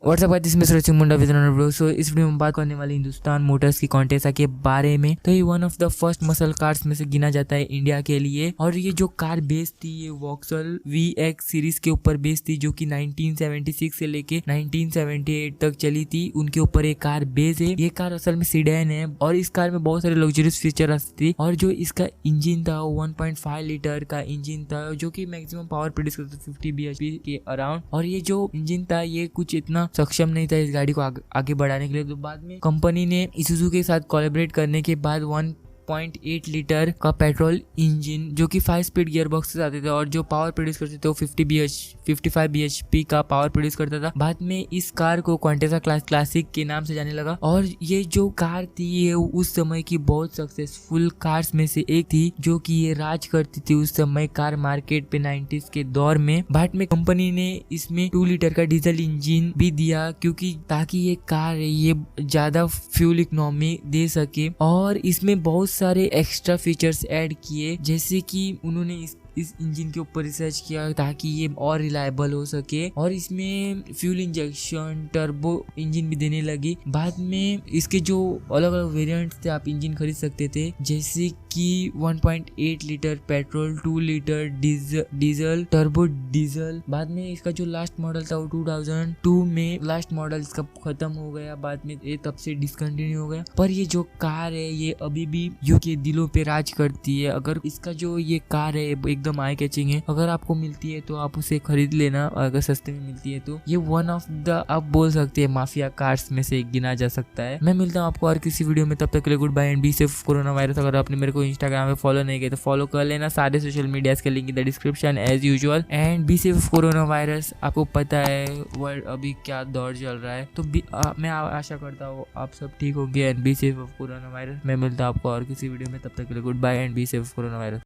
WhatsApp guys, मैं सुरज मुंडा with another bro. सो इस video में बात करने वाले हिंदुस्तान मोटर्स की कॉन्टेसा के बारे में। तो ये one of the first muscle cars में से गिना जाता है इंडिया के लिए। और ये जो कार बेस थी ये वॉक्सवैगन VX सीरीज के ऊपर बेस थी, जो कि 1976 से लेके 1978 तक चली थी। उनके ऊपर एक कार बेस है। ये कार असल में सीडैन है और इस कार में बहुत सारे लग्जरियस फीचर्स थे। और जो इसका इंजन था 1.5 लीटर का इंजन था, जो कि मैक्सिमम पावर प्रोड्यूस करता था 50 bhp के अराउंड। और ये जो इंजन था ये कुछ इतना सक्षम नहीं था इस गाड़ी को आगे बढ़ाने के लिए। तो बाद में कंपनी ने इसूजू के साथ कोलैबोरेट करने के बाद 1.8 लीटर का पेट्रोल इंजन, जो कि 5 स्पीड गियर बॉक्स से आते थे और जो पावर प्रोड्यूस करते थे वो 55 bhp का पावर प्रोड्यूस करता था। बाद में इस कार को क्वांटेसा क्लासिक के नाम से जाने लगा। और ये जो कार थी ये उस समय की बहुत सक्सेसफुल कार्स में से एक थी, जो कि ये राज करती थी उस समय कार मार्केट पे 90s के दौर में। बाद में कंपनी ने इसमें 2 लीटर का डीजल इंजन भी दिया, क्योंकि ताकि ये कार है ये ज्यादा फ्यूल इकोनॉमी दे सके। और इसमें बहुत सारे एक्स्ट्रा फीचर्स ऐड किए, जैसे कि उन्होंने इस इंजन के ऊपर रिसर्च किया ताकि ये और रिलायबल हो सके। और इसमें फ्यूल इंजेक्शन टर्बो इंजन भी देने लगी। बाद में इसके जो अलग अलग वेरिएंट्स थे आप इंजन खरीद सकते थे, जैसे कि 1.8 litre petrol, 2 litre diesel turbo diesel. बाद में इसका जो लास्ट मॉडल था वो 2002 में लास्ट मॉडल इसका खत्म हो गया। बाद में ये तब से डिसकंटिन्यू हो गया। पर ये जो कार है ये अभी भी यूके दिलों पे राज करती है। अगर इसका जो ये कार है एकदम आई कैचिंग है। अगर आपको मिलती है तो आप उसे खरीद लेना, अगर सस्ते में मिलती है तो। ये वन ऑफ द आप बोल सकते हैं माफिया कार्स में से गिना जा सकता है। मैं मिलता हूँ आपको और किसी वीडियो में, तब तक के लिए goodbye and be safe coronavirus. अगर आपने मेरे को इंस्टाग्राम पे फॉलो नहीं किया तो फॉलो कर लेना। सारे सोशल मीडिया के link in the description as usual. And be safe coronavirus. आपको पता है वर्ल्ड अभी क्या दौर चल रहा है, तो मैं आशा करता हूँ आप सब ठीक होंगे। And be safe of corona virus. मैं मिलता हूँ आपको और किसी वीडियो में, तब तक के लिए goodbye and be safe corona virus.